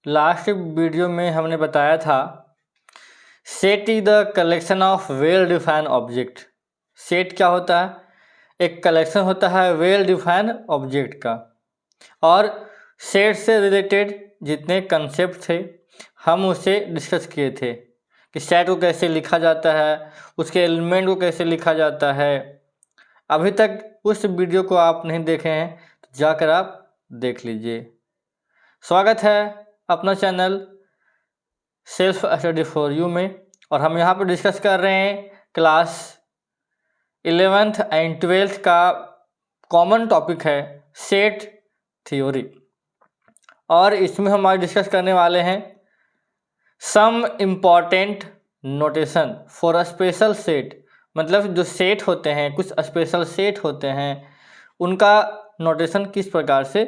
Last video में हमने बताया था set is the collection of well defined object. Set क्या होता है? एक कलेक्शन होता है वेल डिफाइंड ऑब्जेक्ट का। और सेट से रिलेटेड जितने कंसेप्ट थे हम उसे डिस्कस किए थे कि सेट को कैसे लिखा जाता है, उसके एलिमेंट को कैसे लिखा जाता है। अभी तक उस वीडियो को आप नहीं देखे हैं तो जाकर आप देख लीजिए। स्वागत है अपना channel self study for you में, और हम यहाँ पर डिस्कस कर रहे हैं क्लास 11th एंड 12th का कॉमन टॉपिक है सेट थ्योरी। और इसमें हम आज डिस्कस करने वाले हैं some important notation for a special set. मतलब जो सेट होते हैं, कुछ स्पेशल सेट होते हैं, उनका नोटेशन किस प्रकार से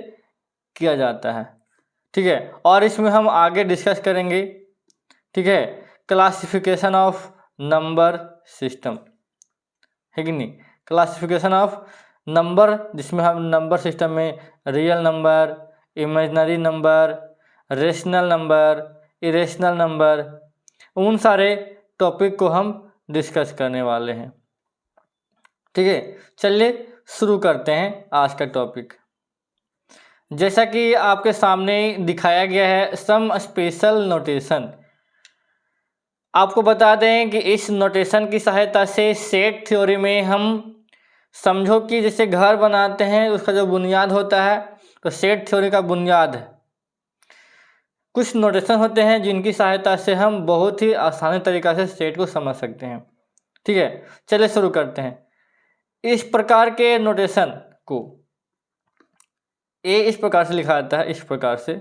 किया जाता है। ठीक है, और इसमें हम आगे डिस्कस करेंगे, ठीक है, क्लासिफिकेशन ऑफ नंबर सिस्टम, है कि नहीं। क्लासिफिकेशन ऑफ नंबर, जिसमें हम नंबर सिस्टम में real number, imaginary number, rational number, irrational number, उन सारे टॉपिक को हम डिस्कस करने वाले हैं। ठीक है, चलिए शुरू करते हैं आज का टॉपिक। जैसा कि आपके सामने दिखाया गया है सम स्पेशल नोटेशन। आपको बता दें कि इस नोटेशन की सहायता से सेट थ्योरी में हम समझो कि जैसे घर बनाते हैं, उसका जो बुनियाद होता है, तो सेट थ्योरी का बुनियाद है। कुछ नोटेशन होते हैं जिनकी सहायता से हम बहुत ही आसानी तरीक़ा से सेट को समझ सकते हैं। ठीक है, चलिए शुरू करते हैं। इस प्रकार के नोटेशन को इस प्रकार से लिखा जाता है, इस प्रकार से,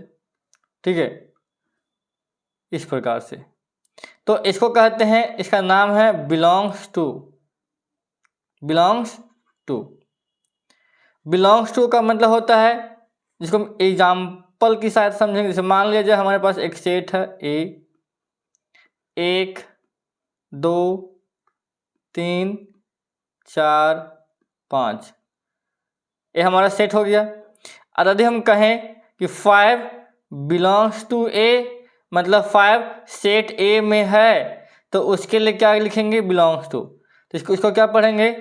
ठीक है, इस प्रकार से। तो इसको कहते हैं, इसका नाम है belongs to. Belongs to, belongs to का मतलब होता है, जिसको हम एग्जाम्पल की सहायता समझेंगे। जैसे मान लीजिए हमारे पास एक सेट है ए, 1 2 3 4 5, ये हमारा सेट हो गया। और यदि हम कहें कि 5 बिलोंग्स टू ए, मतलब 5 सेट ए में है, तो उसके लिए क्या लिखेंगे? Belongs to. तो इसको क्या पढ़ेंगे?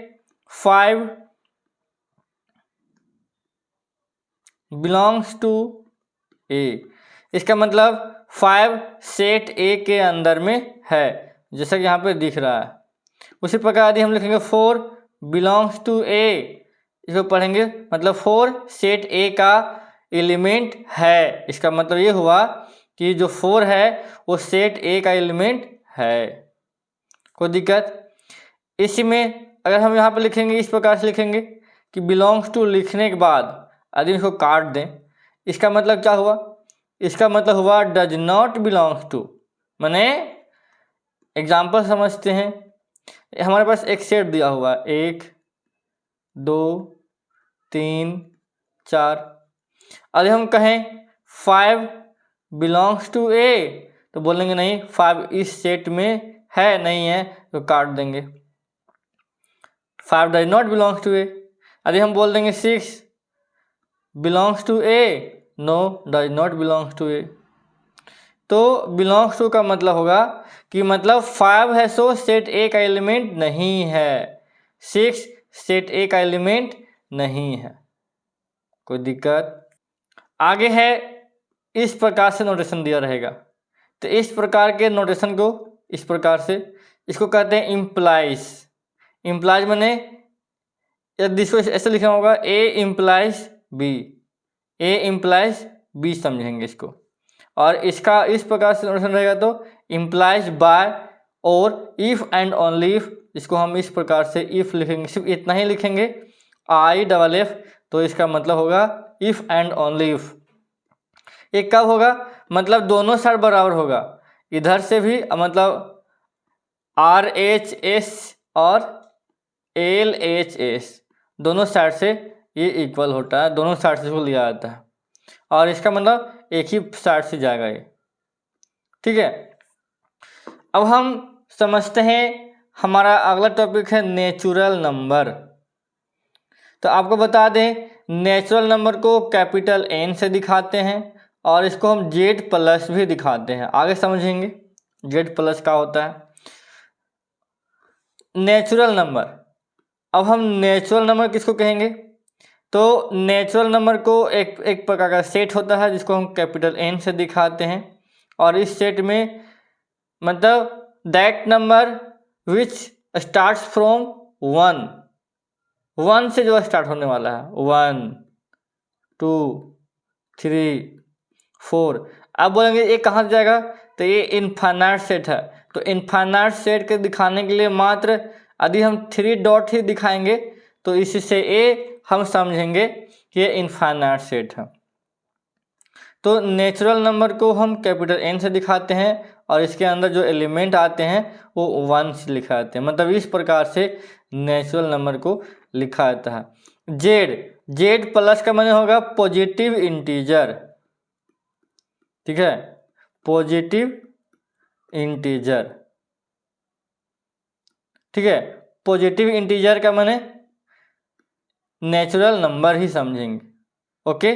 5 बिलोंग्स टू ए। इसका मतलब 5 सेट ए के अंदर में है, जैसा कि यहाँ पे दिख रहा है। उसी प्रकार यदि हम लिखेंगे 4 बिलोंग्स टू ए, इसको पढ़ेंगे, मतलब 4 सेट ए का एलिमेंट है। इसका मतलब ये हुआ कि जो 4 है वो सेट ए का एलिमेंट है। कोई दिक्कत? इसी में अगर हम यहाँ पे लिखेंगे, इस प्रकार से लिखेंगे कि बिलोंग्स टू लिखने के बाद यदि इसको काट दें, इसका मतलब क्या हुआ? इसका मतलब हुआ डज नॉट बिलोंग्स टू। माने एग्जाम्पल समझते हैं, हमारे पास एक सेट दिया हुआ है 1 2 3 4। यदि हम कहें 5 बिलोंग्स टू ए, तो बोलेंगे नहीं, 5 इस सेट में है नहीं है, तो काट देंगे। 5 does not belongs to A. यदि हम बोल देंगे 6 belongs to A, no does not belongs to A. तो बिलोंग्स टू का मतलब होगा कि मतलब 5 है सो सेट ए का एलिमेंट नहीं है, 6 सेट ए का एलिमेंट नहीं है। कोई दिक्कत? आगे है, इस प्रकार से नोटेशन दिया रहेगा। तो इस प्रकार के नोटेशन को इस प्रकार से, इसको कहते हैं इम्प्लाइज। इम्प्लाइज माने यदि इसको ऐसे लिखना होगा ए इम्प्लाइज बी, ए इम्प्लाइज बी समझेंगे इसको। और इसका इस प्रकार से नोटेशन रहेगा तो इम्प्लाइज बाय और इफ़ एंड ओनली इफ, इसको हम इस प्रकार से इफ़ लिखेंगे, सिर्फ इतना ही लिखेंगे IFF, तो इसका मतलब होगा इफ़ एंड ओनली इफ। ये कब होगा? मतलब दोनों साइड बराबर होगा, इधर से भी मतलब RHS और LHS दोनों साइड से ये इक्वल होता है, दोनों साइड से इसको लिया जाता है, और इसका मतलब एक ही साइड से जाएगा ये। ठीक है, अब हम समझते हैं हमारा अगला टॉपिक है नेचुरल नंबर। तो आपको बता दें, नेचुरल नंबर को कैपिटल N से दिखाते हैं और इसको हम जेड प्लस भी दिखाते हैं, आगे समझेंगे जेड प्लस क्या होता है। नेचुरल नंबर, अब हम नेचुरल नंबर किसको कहेंगे, तो नेचुरल नंबर को एक प्रकार का सेट होता है जिसको हम कैपिटल N से दिखाते हैं, और इस सेट में मतलब that number which starts from 1 से जो स्टार्ट होने वाला है 1 2 3 4। अब बोलेंगे ये कहाँ जाएगा, तो ये इनफाइनाइट सेट है, तो इनफाइनाइट सेट के दिखाने के लिए मात्र यदि हम 3 डॉट ही दिखाएंगे तो इससे ये हम समझेंगे कि ये इनफाइनाइट सेट है। तो नेचुरल नंबर को हम कैपिटल N से दिखाते हैं और इसके अंदर जो एलिमेंट आते हैं वो 1 से लिखा जाते हैं, मतलब इस प्रकार से नेचुरल नंबर को लिखा जाता है। जेड प्लस का माने होगा पॉजिटिव इंटीजर, ठीक है, पॉजिटिव इंटीजर, ठीक है, पॉजिटिव इंटीजर का माने नेचुरल नंबर ही समझेंगे। ओके,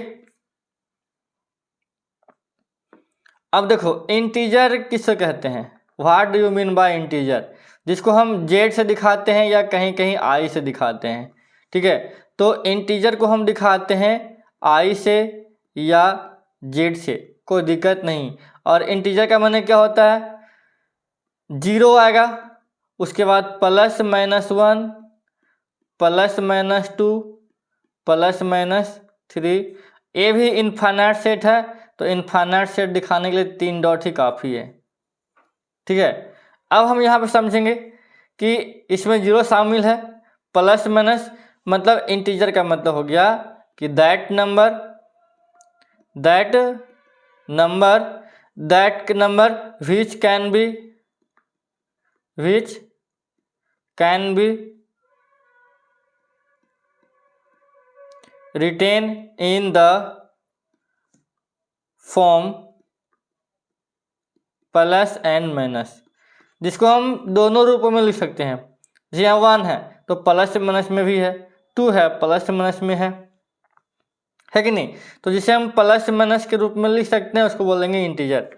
अब देखो इंटीजर किससे कहते हैं, what do you mean by integer, जिसको हम जेड से दिखाते हैं या कहीं कहीं आई से दिखाते हैं, ठीक है। तो इंटीजर को हम दिखाते हैं आई से या जेड से, कोई दिक्कत नहीं। और इंटीजर का माने क्या होता है, 0 आएगा, उसके बाद +-1 +-2 +-3। ये भी इनफाइनाइट सेट है, तो इनफाइनाइट सेट दिखाने के लिए 3 डॉट ही काफ़ी है, ठीक है। अब हम यहाँ पे समझेंगे कि इसमें 0 शामिल है, प्लस माइनस मतलब इंटीजर का मतलब हो गया कि that number which can B written in the form plus and minus, जिसको हम दोनों रूपों में लिख सकते हैं। जैसे यहाँ 1 है तो प्लस से माइनस में भी है, 2 है प्लस से माइनस में है कि नहीं। तो जिसे हम प्लस से माइनस के रूप में लिख सकते हैं उसको बोलेंगे इंटीजर।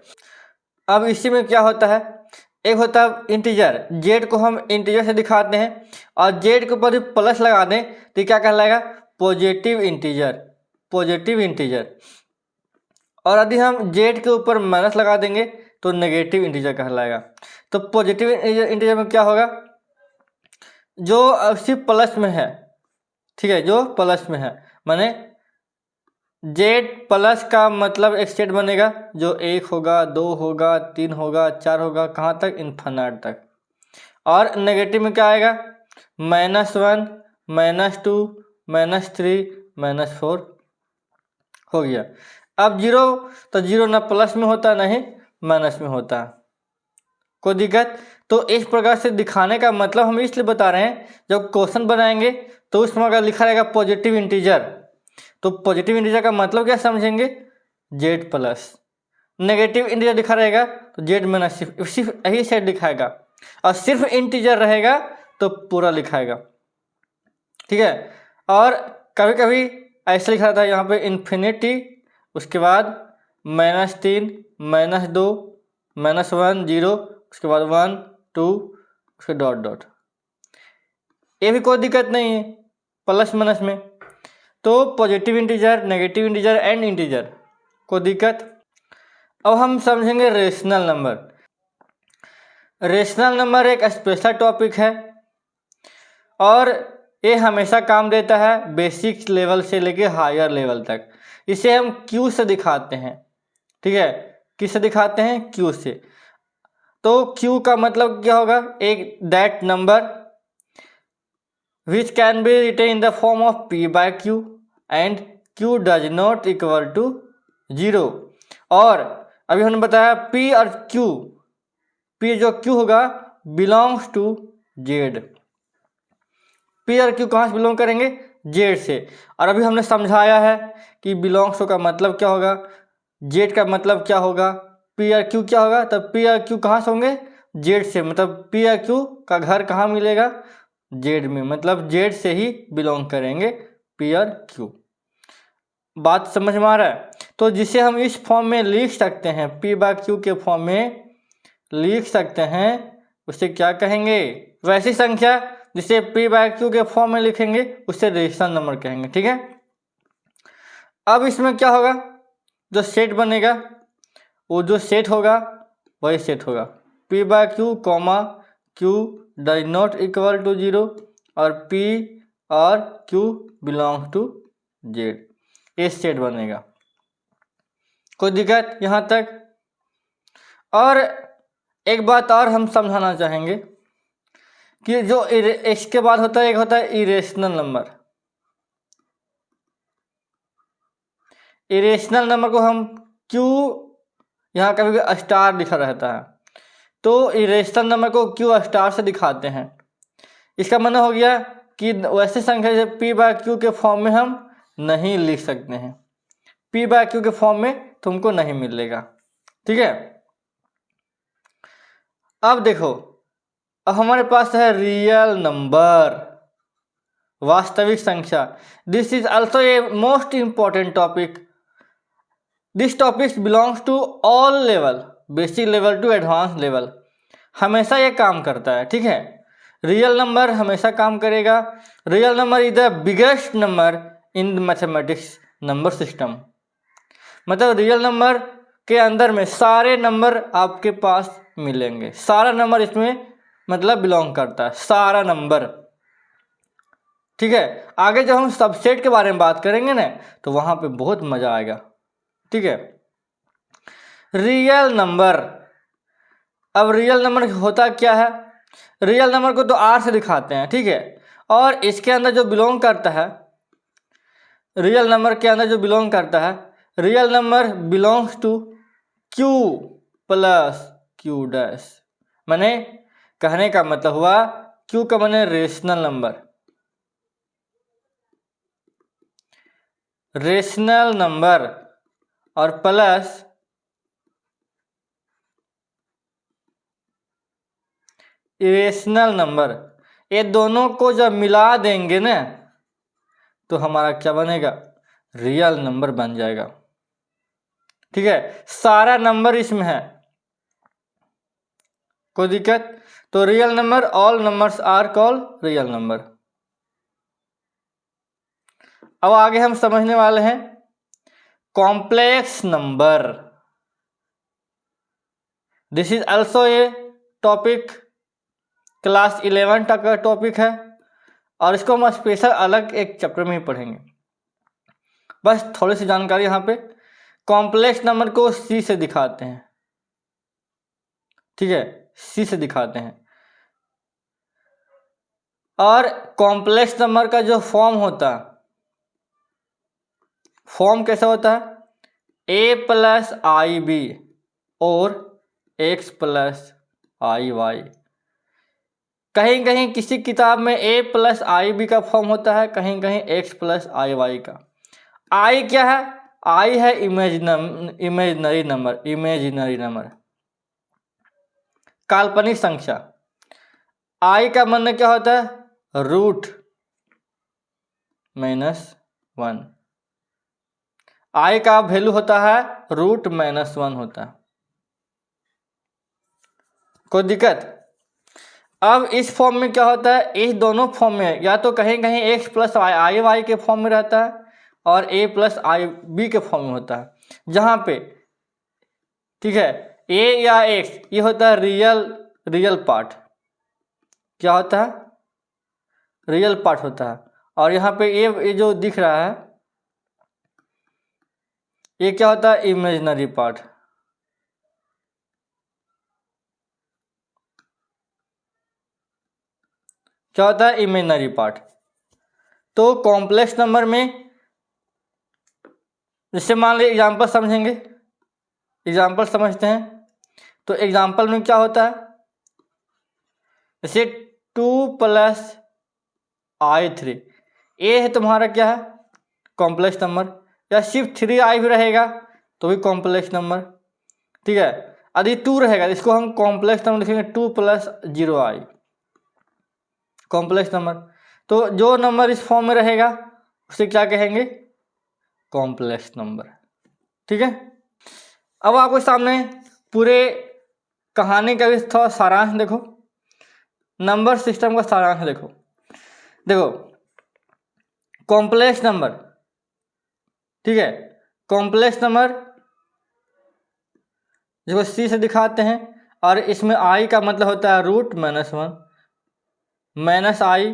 अब इसी में क्या होता है, एक होता है इंटीजर, जेड को हम इंटीजर से दिखाते हैं और जेड के ऊपर प्लस लगा दें तो क्या कहलाएगा, पॉजिटिव इंटीजर। और यदि हम जेड के ऊपर माइनस लगा देंगे तो नेगेटिव इंटीजर कहलाएगा। तो पॉजिटिव इंटीजर में क्या होगा, जो सिर्फ प्लस में है, ठीक है, जो प्लस में है, माने जेड प्लस का मतलब एक सेट बनेगा जो 1 होगा, 2 होगा, 3 होगा, 4 होगा, कहाँ तक, इनफाइनाइट तक। और नेगेटिव में क्या आएगा, -1 -2 -3 -4 हो गया। अब 0 तो 0 ना प्लस में होता ना ही माइनस में होता, कोई दिक्कत। तो इस प्रकार से दिखाने का मतलब हम इसलिए बता रहे हैं, जब क्वेश्चन बनाएंगे तो उसमें अगर लिखा रहेगा पॉजिटिव इंटीजर, तो पॉजिटिव इंटीजर का मतलब क्या समझेंगे, जेड प्लस। नेगेटिव इंटीजर लिखा रहेगा तो जेड माइनस, सिर्फ यही सेट दिखाएगा, और सिर्फ इंटीजर रहेगा तो पूरा लिखाएगा, ठीक है। और कभी कभी ऐसा लिखा था यहाँ पे इन्फिनिटी, उसके बाद -3 -2 -1 0, उसके बाद 1 2, उसके डॉट। ये भी कोई दिक्कत नहीं है प्लस माइनस में। तो positive integer, negative integer and integer, कोई दिक्कत। अब हम समझेंगे रेशनल नंबर। रेशनल नंबर एक स्पेशल टॉपिक है और ये हमेशा काम देता है बेसिक लेवल से लेके हायर लेवल तक। इसे हम क्यू से दिखाते हैं, ठीक है, किससे दिखाते हैं, क्यू से। तो क्यू का मतलब क्या होगा, एक that number which can be written in the form of p/q and q does not equal to 0। और अभी हमने बताया p और q, p जो q होगा बिलोंग्स टू z, p और q कहाँ से बिलोंग करेंगे, z से। और अभी हमने समझाया है कि बिलोंग्स का मतलब क्या होगा, z का मतलब क्या होगा, p और q क्या होगा, तब p और q कहाँ से होंगे, z से, मतलब p और q का घर कहाँ मिलेगा, z में, मतलब z से ही बिलोंग करेंगे p और q। बात समझ में आ रहा है। तो जिसे हम इस फॉर्म में लिख सकते हैं, p/q के फॉर्म में लिख सकते हैं, उसे क्या कहेंगे? वैसी संख्या जिसे p/q के फॉर्म में लिखेंगे उसे रेशनल नंबर कहेंगे। ठीक है, अब इसमें क्या होगा, जो सेट बनेगा वो जो सेट होगा वही सेट होगा, p/q q does not equal to 0 और p और q बिलोंग्स टू z, ये सेट बनेगा। कोई दिक्कत यहाँ तक? और एक बात और हम समझाना चाहेंगे कि जो इसके बाद होता है, एक होता है इरेशनल नंबर। इरेशनल नंबर को हम क्यू, यहाँ कभी भी स्टार लिखा रहता है, तो इरेशनल नंबर को क्यू स्टार से दिखाते हैं। इसका मतलब हो गया कि वैसे संख्या जैसे p/q के फॉर्म में हम नहीं लिख सकते हैं, p/q के फॉर्म में तुमको नहीं मिलेगा। ठीक है, अब देखो, अब हमारे पास है रियल नंबर, वास्तविक संख्या। This is also a most important topic. This topic belongs to all level, basic level to advance level, हमेशा ये काम करता है। ठीक है, रियल नंबर हमेशा काम करेगा। Real number is the biggest number in mathematics number system. मतलब रियल नंबर के अंदर में सारे नंबर आपके पास मिलेंगे, सारा नंबर इसमें मतलब बिलोंग करता है, सारा नंबर। ठीक है, आगे जब हम सबसेट के बारे में बात करेंगे ना तो वहां पे बहुत मजा आएगा। ठीक है, रियल नंबर, अब रियल नंबर होता क्या है? रियल नंबर को तो आर से दिखाते हैं। ठीक है, और इसके अंदर जो बिलोंग करता है, रियल नंबर के अंदर जो बिलोंग करता है, real number belongs to q plus q dash. मैंने कहने का मतलब हुआ q का मैंने रेशनल नंबर, रेशनल नंबर और प्लस इरेशनल नंबर, ये दोनों को जब मिला देंगे ना तो हमारा क्या बनेगा? रियल नंबर बन जाएगा। ठीक है, सारा नंबर इसमें है, कोई दिक्कत? तो real number, all numbers are called real number. अब आगे हम समझने वाले हैं complex number. This is also a topic, class 11 तक का टॉपिक है, और इसको हम स्पेशल अलग एक चैप्टर में ही पढ़ेंगे। बस थोड़ी सी जानकारी यहाँ पे, कॉम्प्लेक्स नंबर को सी से दिखाते हैं। ठीक है, सी से दिखाते हैं। और कॉम्प्लेक्स नंबर का जो फॉर्म होता है, फॉर्म कैसा होता है? a+ib और x+iy। कहीं कहीं किसी किताब में a+ib का फॉर्म होता है, कहीं कहीं x+iy का। i क्या है? i है इमेजिनरी नंबर, इमेजिनरी नंबर, काल्पनिक संख्या। i का मतलब क्या होता है? √-1। i का वैल्यू होता है √-1 होता है। कोई दिक्कत? अब इस फॉर्म में क्या होता है? इस दोनों फॉर्म में या तो कहीं कहीं x+iy के फॉर्म में रहता है और a+ib के फॉर्म में होता है, जहां पे ठीक है a या x ये होता है रियल पार्ट। क्या होता है? रियल पार्ट होता है। और यहाँ पे ये जो दिख रहा है ये क्या होता है? Imaginary part. क्या होता है? Imaginary part. तो कॉम्प्लेक्स नंबर में जैसे मान लीजिए एग्जाम्पल समझेंगे, एग्जाम्पल समझते हैं। तो एग्जाम्पल में क्या होता है? जैसे 2+i3, ये है तुम्हारा क्या है? Complex number. या सिर्फ 3i भी रहेगा तो भी कॉम्प्लेक्स नंबर। ठीक है, यदि 2 रहेगा इसको हम कॉम्प्लेक्स नंबर लिखेंगे, 2+0i कॉम्प्लेक्स नंबर। तो जो नंबर इस फॉर्म में रहेगा उसे क्या कहेंगे? Complex number. ठीक है। अब आपके सामने पूरे कहानी का भी थोड़ा सारांश देखो, नंबर सिस्टम का सारांश देखो। कॉम्प्लेक्स नंबर, ठीक है, कॉम्प्लेक्स नंबर जिसको सी से दिखाते हैं, और इसमें आई का मतलब होता है रूट -1 -i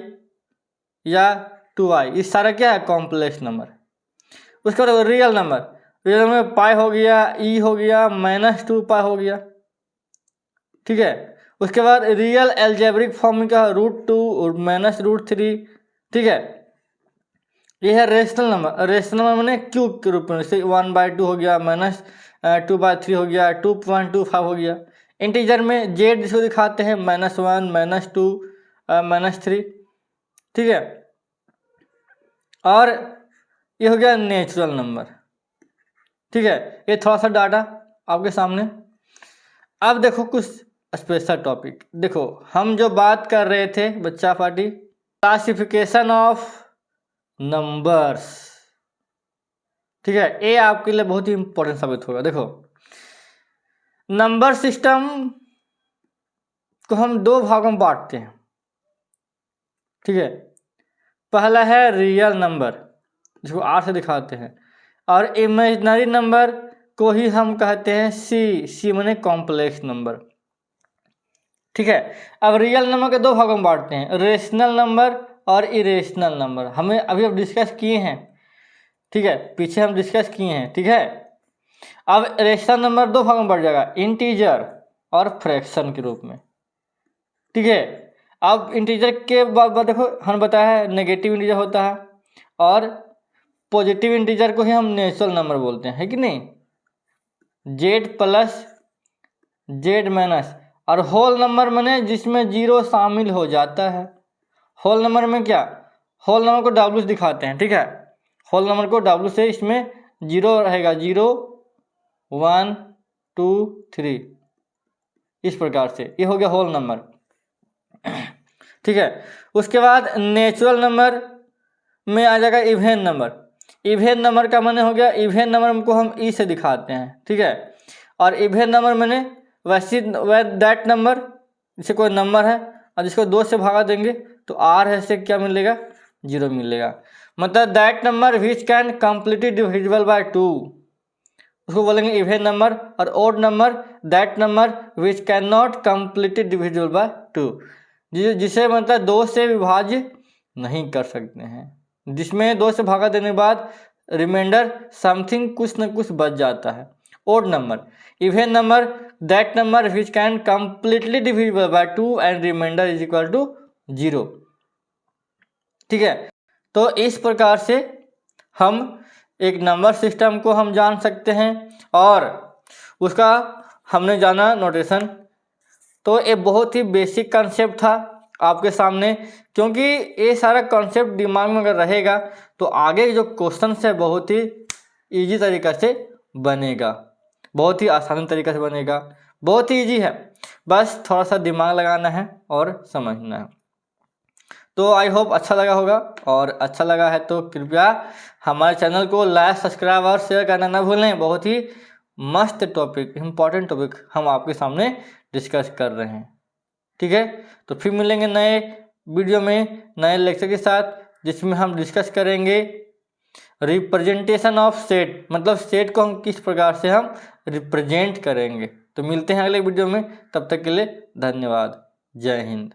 या 2i, इस सारा क्या है कॉम्प्लेक्स नंबर। उसके बाद रियल नंबर, रियल नंबर में पाई हो गया, ई हो गया, -2 पाई हो गया, ठीक है। उसके बाद रियल एल्जेब्रिक फॉर्म में क्या है √2 -√3, ठीक है। यह है रेशनल नंबर, रेशनल नंबर मैंने क्यूब के रूप में, जैसे 1/2 हो गया, -2/3 हो गया, 2.25 हो गया। इंटीजर में जेड जिसको दिखाते हैं -1 -2 -3, ठीक है। और ये हो गया नेचुरल नंबर, ठीक है। ये थोड़ा सा डाटा आपके सामने। अब देखो कुछ स्पेशल टॉपिक, देखो हम जो बात कर रहे थे बच्चा पार्टी, क्लासिफिकेशन ऑफ नंबर्स, ठीक है। ये आपके लिए बहुत ही इंपॉर्टेंट साबित होगा। देखो नंबर सिस्टम को हम दो भागों में बांटते हैं, ठीक है। पहला है रियल नंबर जिसको R से दिखाते हैं, और इमेजिनरी नंबर को ही हम कहते हैं सी माने कॉम्प्लेक्स नंबर, ठीक है। अब रियल नंबर के दो भागों में बांटते हैं, रेशनल नंबर और इरेशनल नंबर। हमें अभी अब डिस्कस किए हैं, ठीक है, पीछे हम डिस्कस किए हैं, ठीक है। अब रेशनल नंबर दो भागों में बढ़ जाएगा, इंटीजर और फ्रैक्शन के रूप में, ठीक है। अब इंटीजर के बाद देखो हम बताया है नेगेटिव इंटीजर होता है, और पॉजिटिव इंटीजर को ही हम नेचुरल नंबर बोलते हैं, है कि नहीं। जेड प्लस जेड माइनस, और होल नंबर माने जिसमें 0 शामिल हो जाता है। होल नंबर में क्या, होल नंबर को W से दिखाते हैं, ठीक है। होल नंबर को W से, इसमें 0 रहेगा, 0 1 2 3, इस प्रकार से ये हो गया होल नंबर, ठीक है। उसके बाद नेचुरल नंबर में आ जाएगा इवेन नंबर। इवेन नंबर का माने हो गया, इवेन नंबर को हम ई से दिखाते हैं, ठीक है। और इवेन नंबर माने वैसे दैट नंबर, जैसे कोई नंबर है और जिसको 2 से भागा देंगे तो R है से क्या मिलेगा 0 मिलेगा। मतलब that number which can completely divisible by 2, उसको बोलेंगे इवेन नंबर। और odd number that number which can not completely divisible by 2, जिसे मतलब 2 से विभाज्य नहीं कर सकते हैं, जिसमें 2 से भागा देने के बाद रिमाइंडर समथिंग कुछ न कुछ बच जाता है। Odd number, even number that number which can completely divisible by 2 and remainder is equal to 0, ठीक है। तो इस प्रकार से हम एक नंबर सिस्टम को हम जान सकते हैं, और उसका हमने जाना नोटेशन। तो ये बहुत ही बेसिक कॉन्सेप्ट था आपके सामने, क्योंकि ये सारा कॉन्सेप्ट दिमाग में अगर रहेगा तो आगे जो क्वेश्चन है बहुत ही इजी तरीक़ा से बनेगा, बहुत ही आसान तरीक़ा से बनेगा, बहुत ही इजी है, बस थोड़ा सा दिमाग लगाना है और समझना है। तो आई होप अच्छा लगा होगा, और अच्छा लगा है तो कृपया हमारे चैनल को लाइक सब्सक्राइब और शेयर करना ना भूलें। बहुत ही मस्त टॉपिक, इम्पॉर्टेंट टॉपिक हम आपके सामने डिस्कस कर रहे हैं, ठीक है। तो फिर मिलेंगे नए वीडियो में नए लेक्चर के साथ, जिसमें हम डिस्कस करेंगे रिप्रेजेंटेशन ऑफ सेट, मतलब सेट को हम किस प्रकार से हम रिप्रेजेंट करेंगे। तो मिलते हैं अगले वीडियो में, तब तक के लिए धन्यवाद, जय हिंद।